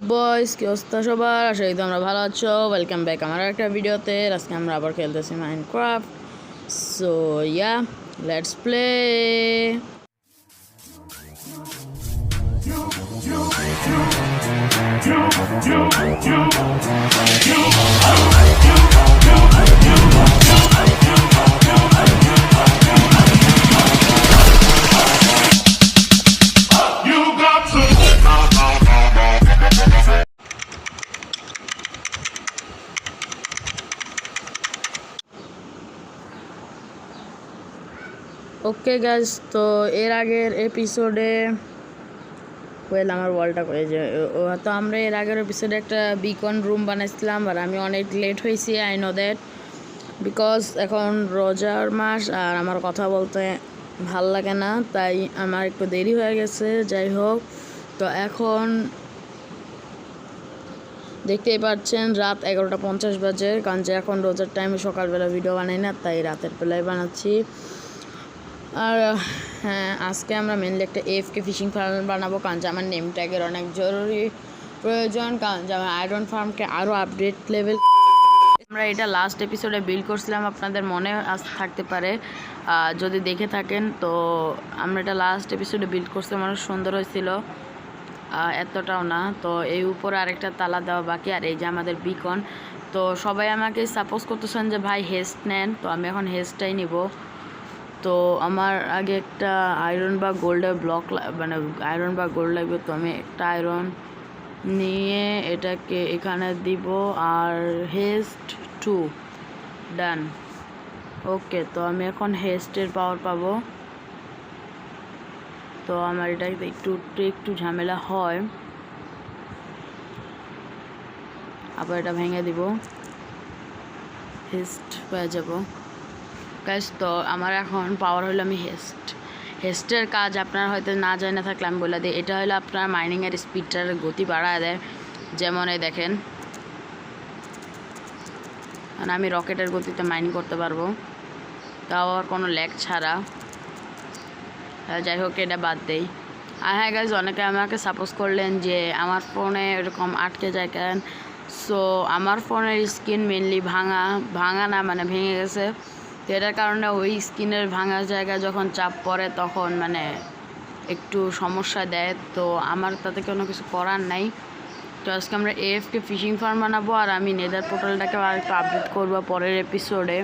বয়েস কি অবস্থা সবার? আশা করি তোমরা ভালো আছো। ওয়েলকাম ব্যাক আমার একটা ভিডিওতে। আজকে আমরা আবার খেলতেছি Minecraft. So yeah, let's play. Okay guys, তো এর আগের এপিসোডে আমার ওয়ালটা করে যে তো আমরা এর আগের এপিসোডে একটা বিকন রুম বানাইছিলাম, আর আমি অনেক লেট হয়েছি। আই নো দ্যাট, বিকজ এখন রোজার মাস আর আমার কথা বলতে ভাল লাগে না, তাই আমার একটু দেরি হয়ে গেছে। যাই হোক, তো এখন দেখতেই পাচ্ছেন রাত 11:50 বাজে, কারণ যে এখন রোজার টাইমে সকালবেলা ভিডিও বানাই না, তাই রাতের বেলায় বানাচ্ছি। আর হ্যাঁ, আজকে আমরা মেনলি একটা এফকে ফিশিং ফার্ম বানাবো, কারণ যে আমার নেম ট্যাগের অনেক জরুরি প্রয়োজন, কারণ যে আমার আয়রন ফার্মকে আরও আপডেট লেভেল। আমরা এটা লাস্ট এপিসোডে বিল্ড করছিলাম, আপনাদের মনে থাকতে পারে যদি দেখে থাকেন। তো আমরা এটা লাস্ট এপিসোডে বিল্ড করছিলাম, অনেক সুন্দর হয়েছিল, এতটাও না। তো এই উপরে আরেকটা তালা দেওয়া বাকি, আর এই যে আমাদের বিকন। তো সবাই আমাকে সাপোজ করতেছেন যে ভাই হেস্ট নেন, তো আমি এখন হেস্টটাই নিব। তো আমার আগে একটা আয়রন বা গোল্ডের ব্লক মানে আয়রন বা গোল্ড লাগবে, তো আমি একটা আয়রন নিয়ে এটাকে এখানে দিব, আর হেস্ট 2 ডান। ওকে, তো আমি এখন হেস্টের পাওয়ার পাবো। তো আমার এটা একটু ঝামেলা হয়, আবার এটা ভেঙে দিব, হেস্ট পেয়ে যাব গাইস। তো আমার এখন পাওয়ার হলো আমি হেস্টের কাজ আপনারা হয়তো না জানা থাকলে আমি বলে দিই। এটা হলো আপনার মাইনিংয়ের স্পিডটার গতি বাড়ায় দেয়। যেমন এই দেখেন, মানে আমি রকেটের গতিতে মাইনিং করতে পারবো, তাও আর কোনো ল্যাগ ছাড়া। যাই হোক, এটা বাদ দেই। আর হ্যাঁ গাইজ, অনেকে আমাকে সাপোজ করলেন যে আমার ফোনে এরকম আটকে যায় কেন। সো আমার ফোনের স্ক্রিন মেনলি ভাঙা না, মানে ভেঙে গেছে। তো এটার কারণে ওই স্ক্রিনের ভাঙার জায়গায় যখন চাপ পড়ে তখন মানে একটু সমস্যা দেয়। তো আমার তাতে কোনো কিছু করার নাই। তো আজকে আমরা এফকে ফিশিং ফার্ম বানাবো, আর আমি নেদার পোর্টালটাকে আর একটু আপডেট করবো পরের এপিসোডে।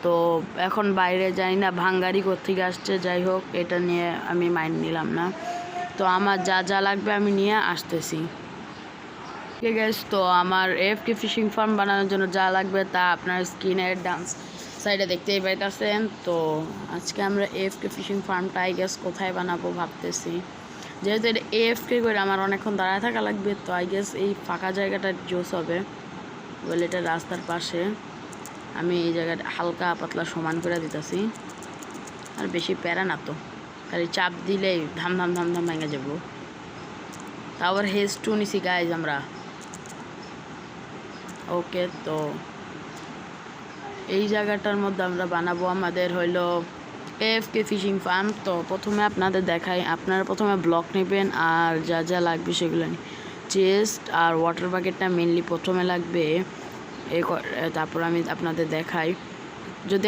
তো এখন বাইরে যাই না, ভাঙ্গারি কোত্থেকে আসছে। যাই হোক, এটা নিয়ে আমি মাইন্ড নিলাম না। তো আমার যা যা লাগবে আমি নিয়ে আসতেছি। ঠিক আছে, তো আমার এফকে ফিশিং ফার্ম বানানোর জন্য যা লাগবে তা আপনার স্ক্রিনের ডান্স সাইডে দেখতেই পাইতেছেন। তো আজকে আমরা এফকে ফিশিং ফার্মটা আই গেস কোথায় বানাবো ভাবতেছি। যেহেতু এটা এফকে করে আমার অনেকক্ষণ দাঁড়ায় থাকা লাগবে, তো আই গেস এই ফাঁকা জায়গাটা জোস হবে। বলে এটা রাস্তার পাশে, আমি এই জায়গাটা হালকা পাতলা সমান করে দিতেছি, আর বেশি প্যারা না, তো খালি চাপ দিলেই ধাম ধাম ধাম ধাম ভেঙে যাবো। তারপর হেস্ট 2 নিছি গাইজ আমরা। ওকে, তো এই জায়গাটার মধ্যে আমরা বানাবো আমাদের হইলো এফকে ফিশিং ফার্ম। তো প্রথমে আপনাদের দেখাই, আপনারা প্রথমে ব্লক নেবেন আর যা যা লাগবে সেগুলো নিন। চেস্ট আর ওয়াটার বাকেটটা মেনলি প্রথমে লাগবে। তারপর আমি আপনাদের দেখাই, যদি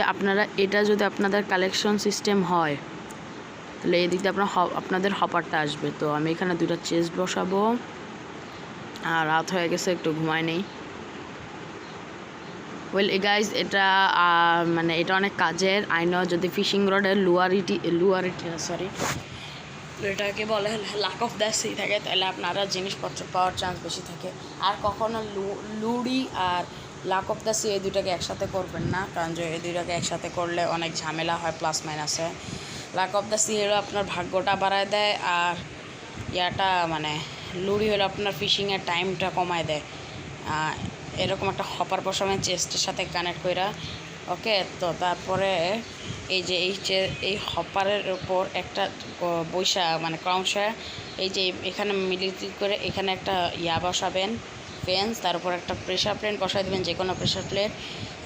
আপনাদের কালেকশন সিস্টেম হয় তাহলে এই দিক দিয়ে আপনাদের হপারটা আসবে। তো আমি এখানে 2টা চেস্ট বসাবো, আর রাত হয়ে গেছে, একটু ঘুমাই নেই। ওয়েল গাইজ, এটা মানে এটা অনেক কাজের। আইনো যদি ফিশিং রডের এটাকে বলে লাক অফ দ্য সি থাকে, তাহলে আপনারা জিনিসপত্র পাওয়ার চান্স বেশি থাকে। আর কখনো লুড়ি আর লাক অফ দ্য সি এই দুটাকে একসাথে করবেন না, কারণ যে এই দুটাকে একসাথে করলে অনেক ঝামেলা হয়, প্লাস মাইনাসে। লাক অফ দ্য সি হলো আপনার ভাগ্যটা বাড়ায় দেয়, আর ইয়াটা মানে লুড়ি হলো আপনার ফিশিংয়ের টাইমটা কমায় দেয়। এরকম একটা হপার বসাবেন চেস্টের সাথে কানেক্ট কইরা। ওকে, তো তারপরে এই যে এই হপারের উপর একটা বৈশা মানে ক্রাউনশা, এই যে এখানে মিডিল ক্লিক করে এখানে একটা ইয়া বসাবেন ফেন্স, তার উপর একটা প্রেশার প্লেট বসাই দেবেন, যে কোনো প্রেশার প্লেট।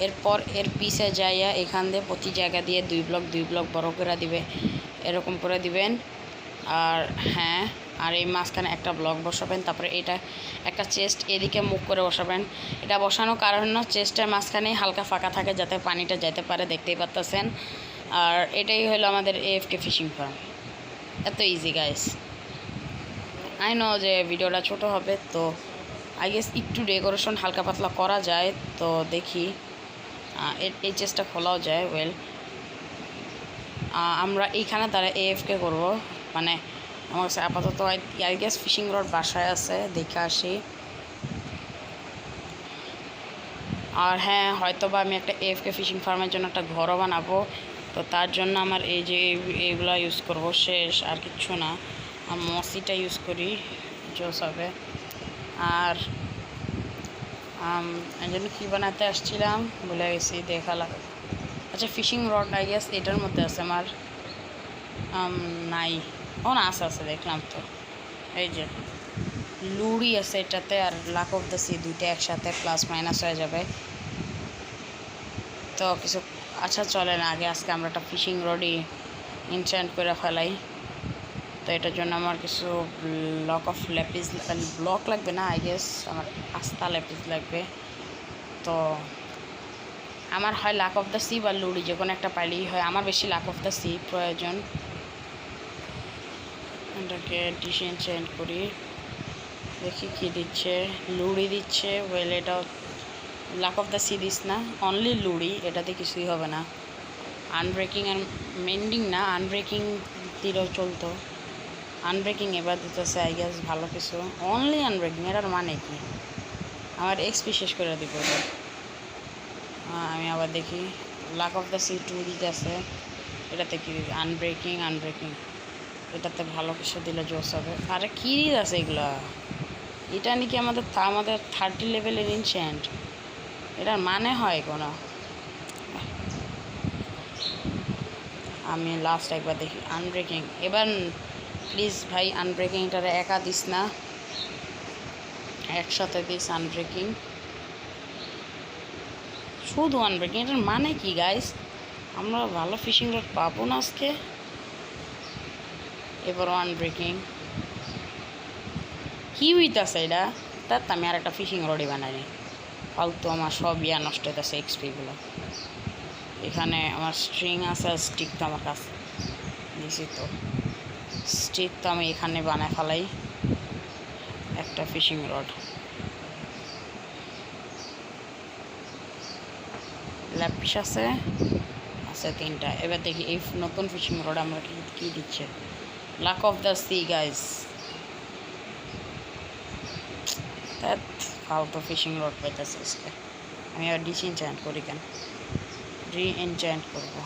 এরপর এর পিছে যাইয়া এখান দিয়ে প্রতি জায়গা দিয়ে 2 ব্লক বড় করে দিবে, এরকম করে দিবেন। আর হ্যাঁ, আর এই মাঝখানে একটা ব্লক বসাবেন, তারপরে এটা একটা চেস্ট এদিকে মুখ করে বসাবেন। এটা বসানোর কারণ চেস্টের মাঝখানেই হালকা ফাঁকা থাকে যাতে পানিটা যেতে পারে, দেখতেই পাচ্ছেন। আর এটাই হলো আমাদের এএফকে ফিশিং ফার্ম। এত ইজি গাইস। আই নো যে ভিডিওটা ছোট হবে, তো আই গেস একটু ডেকোরেশন হালকা পাতলা করা যায়, তো দেখি এই চেষ্টা খোলাও যায়। ওয়েল আমরা এইখানে তারা এএফকে করব, মানে আমার কাছে আপাতত আই গেস ফিশিং রড বাসায় আছে, দেখে আসি। আর হ্যাঁ, হয়তো বা আমি একটা এএফকে ফিশিং ফার্মের জন্য একটা ঘরও বানাবো, তো তার জন্য আমার এই যে এইগুলো ইউজ করব, শেষ আর কিচ্ছু না। আর মসিটা ইউজ করি, জোস হবে। আর এই জন্য কী বানাতে আসছিলাম বলে গেছি, দেখা লাগে। আচ্ছা, ফিশিং রড আই গেস এটার মধ্যে আছে আমার, নাই, ও না আছে আছে, দেখলাম তো। এই যে লুড়ি আছে এটাতে, আর লাক অফ দ্য সি দুইটা একসাথে প্লাস মাইনাস হয়ে যাবে, তো কিছু। আচ্ছা চলেন আগে আজকে আমরা একটা ফিশিং রডই ইনচ্যান্ট করে ফেলাই। তো এটার জন্য আমার কিছু ব্লক লাগবে না, আই গেস আমার আস্তা ল্যাপিস লাগবে। তো আমার হয় লাক অফ দ্য সি বা লুড়ি, যে কোনো একটা পাইলেই হয়। আমার বেশি লাক অফ দ্য সি প্রয়োজন। এটাকে ডিসেন্ট করি, দেখি কি দিচ্ছে। লুড়ি দিচ্ছে, ওয়েল এটাও lack of the sea this না, অনলি লুড়ি, এটাতে কিছুই হবে না। আনব্রেকিং আর মেন্ডিং না, আনব্রেকিং দিলেও চলতো। আনব্রেকিং এবার দিতেছে আই গেস ভালো কিছু, অনলি আনব্রেকিং, এটার মানে কি? আমার এক্সপি শেষ করে দিব। আমি আবার দেখি লাক অফ দ্য সি 2 দিতেছে, এটাতে কি আনব্রেকিং, এটাতে ভালো কিছু দিলে জোস হবে। আরে কী আছে এগুলা? এটা নাকি আমাদের 30 লেভেলের ইনচ্যান্ট, এটার মানে হয় কোনো? আমি লাস্ট একবার দেখি আনব্রেকিং। এবার প্লিজ ভাই আনব্রেকিংটারে একা দিস না, একসাথে দিস আনব্রেকিং, শুধু আনব্রেকিং। এটার মানে কি গাইস? আমরা ভালো ফিশিং রড পাবো না আজকে? এবারও আনব্রেকিং, কি হইতেছে এটা? তার আমি আর একটা ফিশিং রডই বানাইনি, ফালতু আমার সব নষ্ট হইতেছে এক্সপিগুলো। এখানে আমার স্ট্রিং আছে, স্টিক তো আমার কাছে দিছি, তো স্টিক তো আমি এখানে বানায় ফেলাই একটা ফিশিং রড। ল্যাপিস আছে 3টা। এবার দেখি এই নতুন ফিশিং রড আমরা কি দিচ্ছে। Lack of the sea guys, ফালতু ফিশিং রড পাইতেছে আজকে। আমি আবার ডিসএনচ্যান্ট করি কেন? রি-এনচ্যান্ট করবো।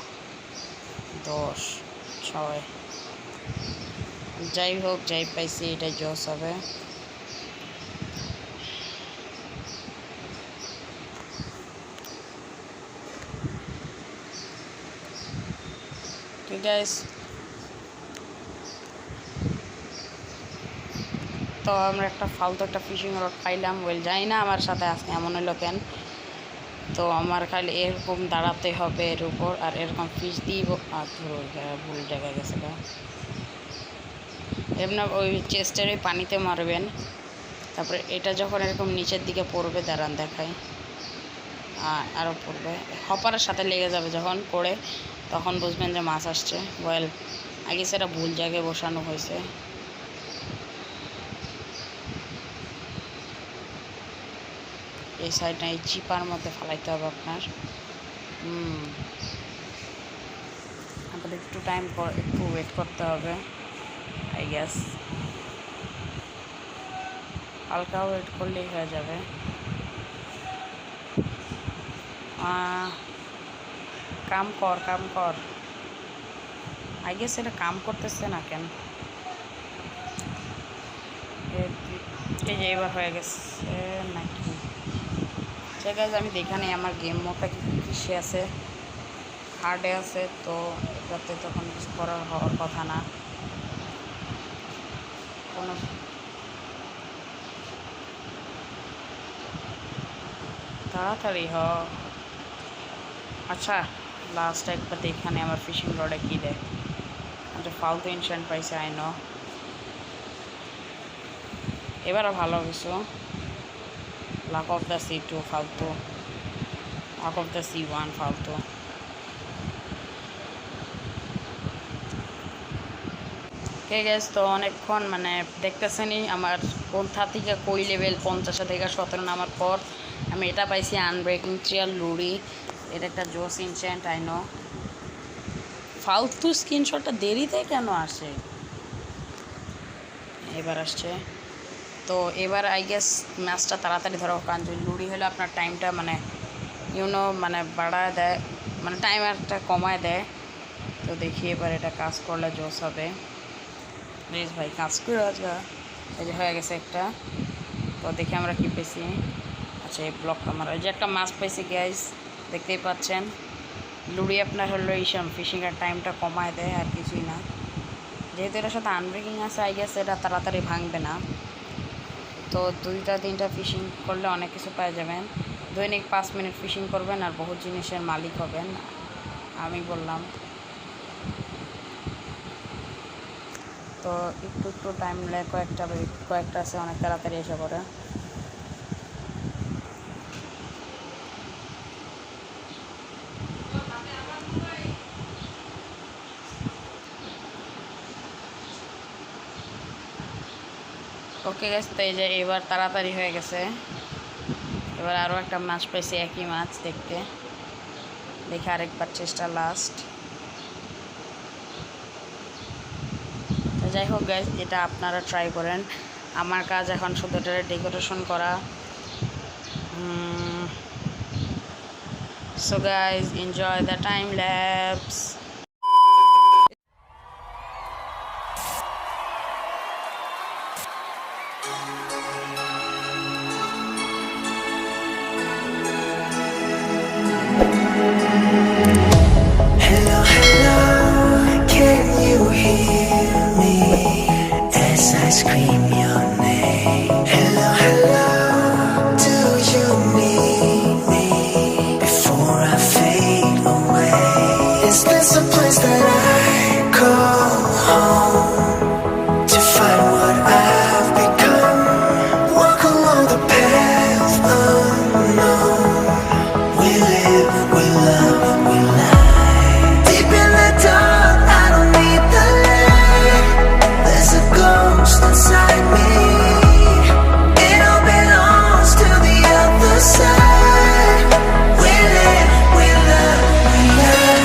10, 6, যাই হোক, যাই পাইছি এটা জোস হবে। ঠিক আছে, তো আমরা একটা ফালতু একটা ফিশিং রড পাইলাম। ওয়েল যাই না আমার সাথে আজকে এমন হলো কেন। তো আমার খালি এরকম দাঁড়াতে হবে এর উপর, আর এরকম ফিশ দিব। আর ভুল জায়গায় গেছে গা। এমনি ওই চেস্টের ওই পানিতে মারবেন, তারপরে এটা যখন এরকম নিচের দিকে পড়বে, দাঁড়ান দেখাই, আরও পড়বে, হপারের সাথে লেগে যাবে যখন পড়ে, তখন বুঝবেন যে মাছ আসছে। ওয়েল আগে সেটা ভুল জায়গায় বসানো হয়েছে। এই সাইডটা এই চিপার মধ্যে ফালাইতে হবে আপনার। আপনাদের একটু একটু ওয়েট করতে হবে আই গেস, হালকা ওয়েট করলেই হয়ে যাবে। কাম কর আই গেস এটা কাম করতেছে না কেন? এই যে এবার হয়ে গেছে নাকি? ঠিক আছে, আমি দেখে নিই আমার গেম মোডটা কিসে আছে, হার্ডে আছে, তো যাতে তখন কিছু হওয়ার কথা না। কোনো তাড়াতাড়ি আচ্ছা, লাস্ট একবার এখানে আমার ফিশিং রডে কী দেয়। আচ্ছা, ফালতু ইনস্ট্যান্ট পাইছে, আই নো। এবারও ভালো কিছু। লাক অফ দ্য C2 ফালতু, লাক অফ দ্য C1 ফালতু। ওকে গাইস, তো অনেকক্ষণ মানে দেখতেছেনই আমার কোথা থেকে কই লেভেল 50 থেকে 17 নামার পর আমি এটা পাইছি আনব্রেকিং ট্রিয়াল লুড়ি। এটা একটা জোস ইনচেন্ট, আই নো। ফালতু স্ক্রিনশটটা দেরিতে কেন আসে? এবার আসছে। তো এবার আই গেস ম্যাচটা তাড়াতাড়ি ধরো, কারণ যদি লুড়ি হলে আপনার টাইমটা মানে ইউনো মানে বাড়ায় দেয়, মানে টাইমারটা কমায় দেয়। তো দেখি এবার এটা কাজ করলে জোস হবে। প্লিজ ভাই কাজ করে আজকে। এই যে হয়ে গেছে একটা। তো দেখি আমরা কী পেয়েছি। আচ্ছা, এই ব্লক আমার ওই যে একটা মাছ পেয়েছি গ্যাস, দেখতেই পাচ্ছেন। লুড়ি আপনার হলো এইসব ফিশিংয়ের টাইমটা কমায় দেয়, আর কিছুই না। যেহেতু এটার সাথে আনব্রেকিং আছে, আই গেস এটা তাড়াতাড়ি ভাঙবে না। তো 2-3টা ফিশিং করলে অনেক কিছু পেয়ে যাবেন। দৈনিক 5 মিনিট ফিশিং করবেন আর বহুত জিনিসের মালিক হবেন, আমি বললাম। তো একটু একটু টাইম লাগে, কয়েকটা আছে অনেক তাড়াতাড়ি এসে পড়ে। ওকে গাইস, তো এই যে এবার তাড়াতাড়ি হয়ে গেছে। এবার আরও একটা মাছ পাইছি, একই মাছ দেখতে। দেখে আরেকবার চেষ্টা লাস্ট। তো যাই হোক গাইস, এটা আপনারা ট্রাই করেন। আমার কাজ এখন শুধু এটা ডেকোরেশন করা। So guys, enjoy the time lapse. Hello, hello, can you hear me as I scream your name? Hello, hello, do you need me before I fade away? Is this a place that I call home to find what I've become? Walk along the path unknown. We live, we love, we lie. Deep in the dark, I don't need the light. There's a ghost inside me. It all belongs to the other side. We live, we love, we lie.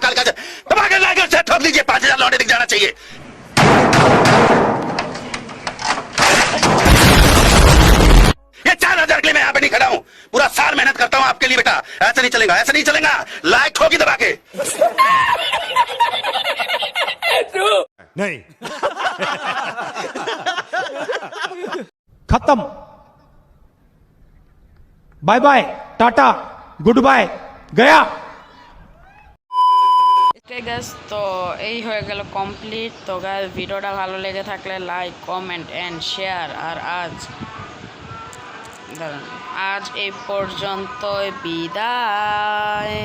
निकाल कर दबा के लाकर से ठोक दीजिए, 5,000 लौटे दिख जाना चाहिए। ये 4,000 के लिए मैं यहाँ पे नहीं खड़ा हूँ, पूरा साल मेहनत करता हूँ आपके लिए बेटा। ऐसा नहीं चलेगा, ऐसा नहीं चलेगा, लाइक ठोकी दबा के। नहीं। खत्म, bye bye, ta-ta, goodbye, गया। গাইস, তো এই হয়ে গেল কমপ্লিট। তো গাইস, ভিডিওটা ভালো লেগে থাকলে লাইক, কমেন্ট এন্ড শেয়ার। আর আজ এই পর্যন্তই, বিদায়।